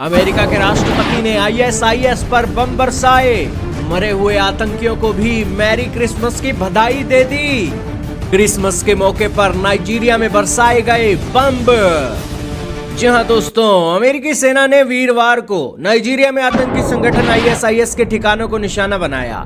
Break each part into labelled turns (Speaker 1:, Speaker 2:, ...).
Speaker 1: America के राष्ट्रपति ने आईएसआईएस पर बम बरसाए। मरे हुए आतंकियों को भी मैरी क्रिसमस की बधाई दे दी। क्रिसमस के मौके पर नाइजीरिया में बरसाए गए बम। जी हां दोस्तों, अमेरिकी सेना ने वीरवार को नाइजीरिया में आतंकी संगठन आईएसआईएस के ठिकानों को निशाना बनाया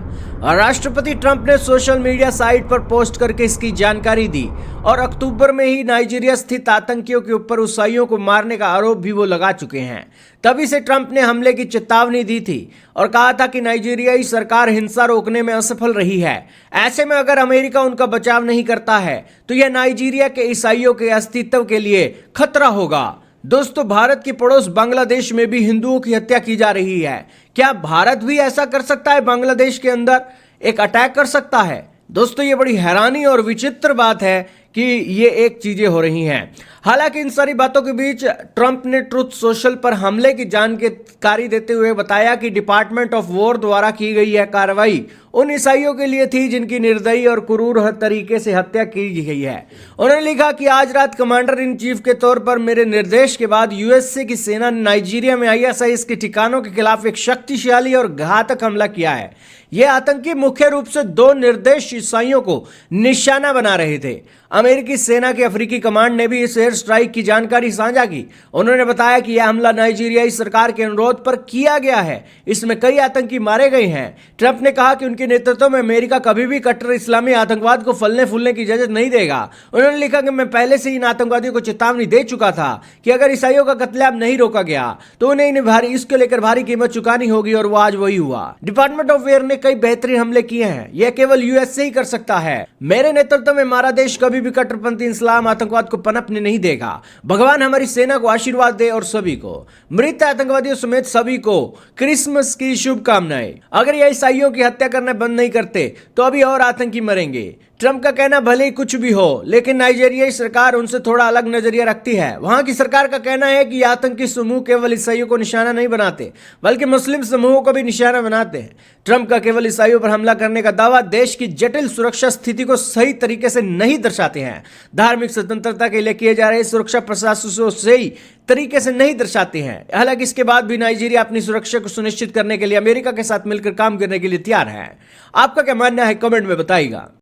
Speaker 1: और राष्ट्रपति ट्रंप ने सोशल मीडिया साइट पर पोस्ट करके इसकी जानकारी दी। और अक्टूबर में ही नाइजीरिया स्थित आतंकियों के ऊपर ईसाइयों को मारने का आरोप भी वो लगा चुके हैं। तभी से ट्रंप ने हमले की चेतावनी दी थी और कहा था कि नाइजीरियाई सरकार हिंसा रोकने में असफल रही है। ऐसे में अगर अमेरिका उनका बचाव नहीं करता है तो यह नाइजीरिया के ईसाइयों के अस्तित्व के लिए खतरा होगा। दोस्तों, भारत की पड़ोस बांग्लादेश में भी हिंदुओं की हत्या की जा रही है। क्या भारत भी ऐसा कर सकता है? बांग्लादेश के अंदर एक अटैक कर सकता है? दोस्तों, ये बड़ी हैरानी और विचित्र बात है कि ये एक चीजें हो रही हैं। हालांकि इन सारी बातों के बीच ट्रंप ने ट्रुथ सोशल पर हमले की जानकारी देते हुए बताया कि डिपार्टमेंट ऑफ वॉर द्वारा की गई यह कार्रवाई उन ईसाइयों के लिए थी जिनकी निर्दयी और क्रूर तरीके से हत्या की गई है। उन्होंने लिखा कि आज रात कमांडर इन चीफ के तौर पर मेरे निर्देश के बाद यूएसए की सेना ने नाइजीरिया में आईएसआईएस के ठिकानों के खिलाफ एक शक्तिशाली और घातक हमला किया है। यह आतंकी मुख्य रूप से दो निर्देश ईसाइयों को निशाना बना रहे थे। अमेरिकी सेना के अफ्रीकी कमांड ने भी इस एयर स्ट्राइक की जानकारी साझा की। उन्होंने बताया कि यह हमला नाइजीरियाई सरकार के अनुरोध पर किया गया है। इसमें कई आतंकी मारे गए हैं। ट्रंप ने कहा कि उनके नेतृत्व में अमेरिका कभी भी कट्टर इस्लामी आतंकवाद को फलने फूलने की इजाजत नहीं देगा। उन्होंने लिखा कि मैं पहले से इन आतंकवादियों को चेतावनी दे चुका था कि अगर ईसाइयों का कत्लेआम नहीं रोका गया तो उन्हें इसको लेकर भारी कीमत चुकानी होगी और वो आज वही हुआ। डिपार्टमेंट ऑफ वॉर ने कई बेहतरीन हमले किए हैं। यह केवल यूएसए ही कर सकता है। मेरे नेतृत्व में हमारा देश कभी भी कट्टरपंथी इस्लाम आतंकवाद को पनपने नहीं देगा। भगवान हमारी सेना को आशीर्वाद दे और सभी को, मृत आतंकवादियों समेत सभी को क्रिसमस की शुभकामनाएं। अगर ये ईसाइयों की हत्या करना बंद नहीं करते तो अभी और आतंकी मरेंगे। ट्रंप का कहना भले ही कुछ भी हो, लेकिन नाइजीरियाई सरकार उनसे थोड़ा अलग नजरिया रखती है। वहां की सरकार का कहना है कि आतंकी समूह केवल ईसाइयों को निशाना नहीं बनाते बल्कि मुस्लिम समूहों को भी निशाना बनाते हैं। ट्रंप का केवल ईसाइयों पर हमला करने का दावा देश की जटिल सुरक्षा स्थिति को सही तरीके से नहीं दर्शाते हैं। धार्मिक स्वतंत्रता के लिए किए जा रहे सुरक्षा प्रयासों सही तरीके से नहीं दर्शाते हैं। हालांकि इसके बाद भी नाइजीरिया अपनी सुरक्षा को सुनिश्चित करने के लिए अमेरिका के साथ मिलकर काम करने के लिए तैयार है। आपका क्या मानना है? कमेंट में बताइएगा।